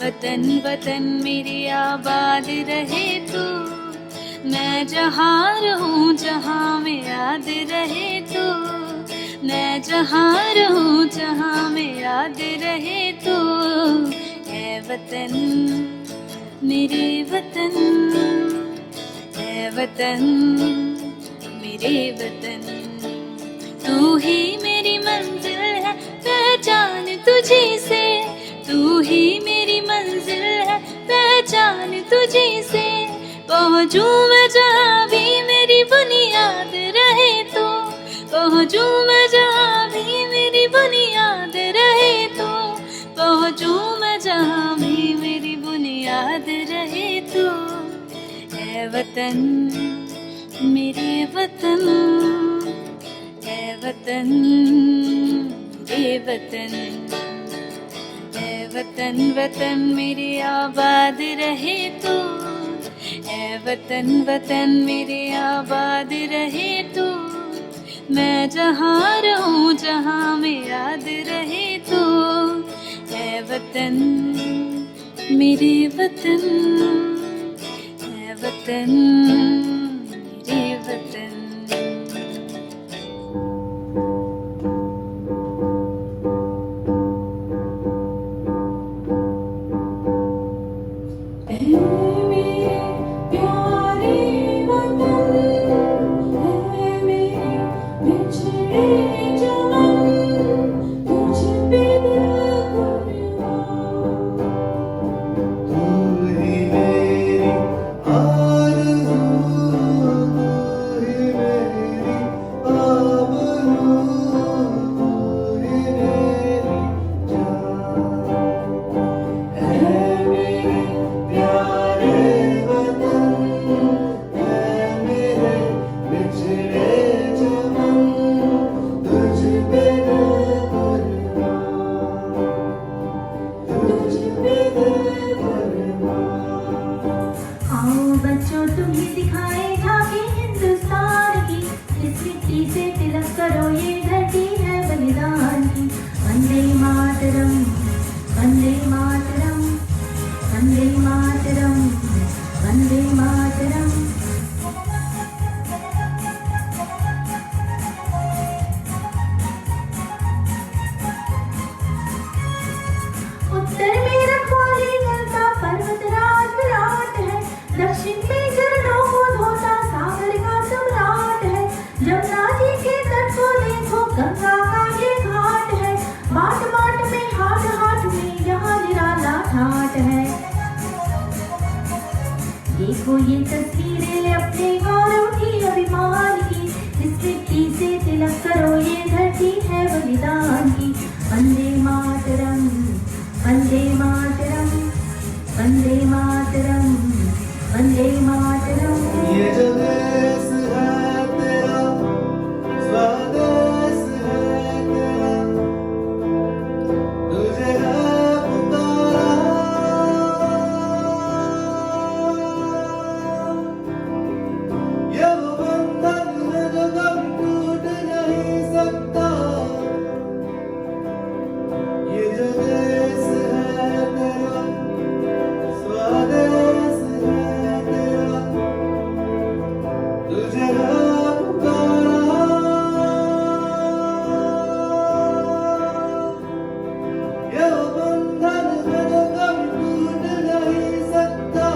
वतन वतन मेरी आबाद रहे तू, मैं जहाँ रहूँ जहाँ में याद रहे तू, मैं जहाँ रहूँ जहाँ में याद रहे तू। है वतन मेरे वतन, है वतन मेरे वतन, तू ही मेरी मंजिल है पहचान तुझी से, तू ही मेरी मंजिल है पहचान तुझी से। पहुँचूं मैं जहाँ भी मेरी बुनियाद रहे तो, पहुँचूं मैं जहाँ भी मेरी बुनियाद रहे तो, पहुँचूं मैं जहाँ भी मेरी बुनियाद रहे तो। है वतन मेरे वतन, है वतन मेरे वतन, है वतन वतन मेरे आबाद रहे तो, है वतन वतन मेरे आबाद रहे तो, मैं जहाँ रहूँ जहाँ में याद रहे तो। है वतन मेरे वतन, है वतन मेरे वतन। देखो ये तस्वीरें अपने गौरव की अभिमान की, इस मिट्टी से तिलक करो ये धरती है बलिदान की। वंदे मातरम, वंदे मातरम, वंदे मातरम, वंदे मातरम। ये जो देश है तेरा, स्वदेश है तेरा, तुझे है पुकारा। ये वो बंधन है जो कभी टूट नहीं सकता। ये जो देश है तेरा, स्वदेश है तेरा, तुझे है पुकारा। ये वो बंधन है जो कभी टूट नहीं सकता।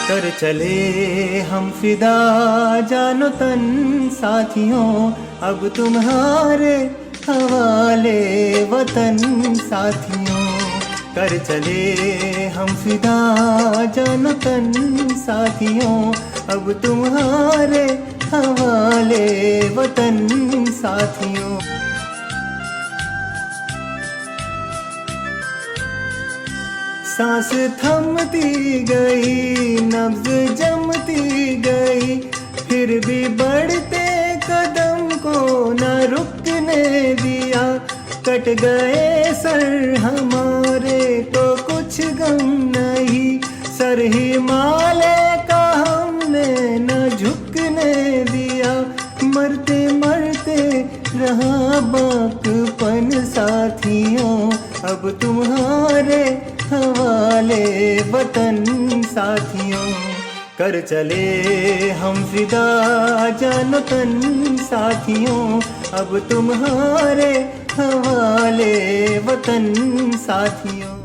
कर चले हम फिदा जानो तन साथियों, अब तुम्हारे हवाले वतन साथियों। कर चले हम फिदा जानो तन साथियों, अब तुम्हारे हवाले वतन साथियों। सांस थमती गई, नब्ज जमती गई, फिर भी बढ़ते कदम को न रुकने दिया। कट गए सर हमारे तो कुछ गम नहीं, सर हिमालय का हमने न झुकने दिया। मरते मरते रहा बाकपन साथियों, अब तुम्हारे हवा वाले वतन साथियों, कर चले हम फिदा जानो तन साथियों, अब तुम्हारे हवाले वतन साथियों।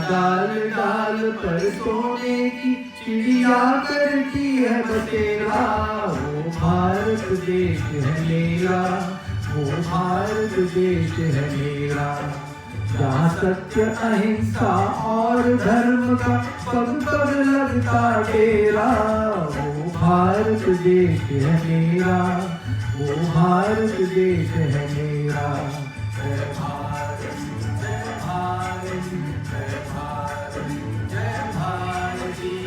डाल डाल पर सोने की चिड़िया करती है बसेरा, वो भारत देश है मेरा, वो भारत देश है मेरा। जहाँ सत्य अहिंसा और धर्म का पग पग लगता डेरा, वो भारत देश है मेरा, वो भारत देश है मेरा। जय भारत जय भारत जय भारत जय भारती।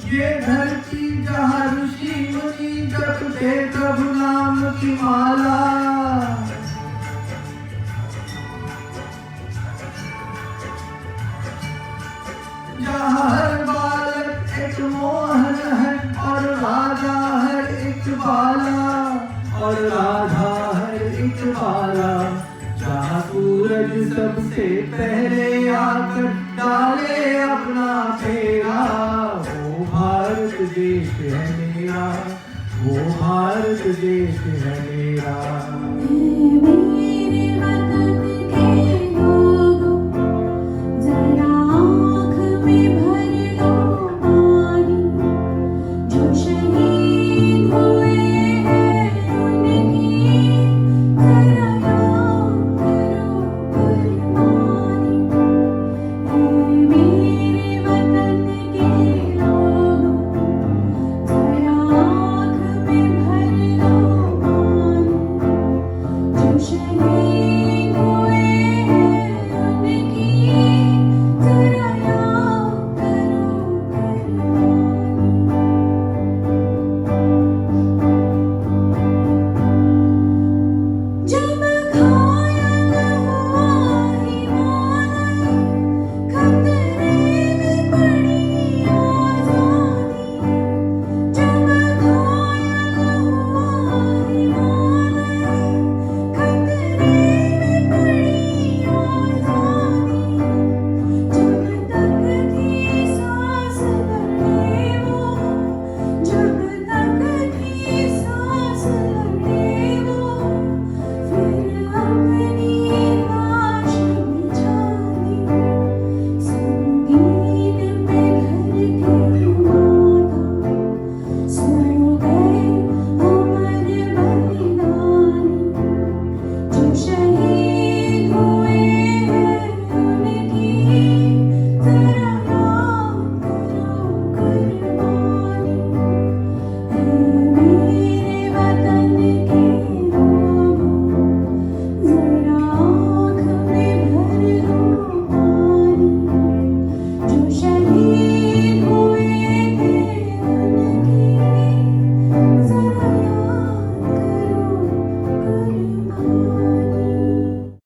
ये धरती जहाँ ऋषि मुनि जपते प्रभु नाम की माला, जहाँ हर बालक एक मोहन है और राजा है एक बाला, और राधा है एक बाला। जहाँ सूरज सबसे पहले आकर डाले अपना फेरा, वो भारत देश है मेरा, वो भारत देश है मेरा।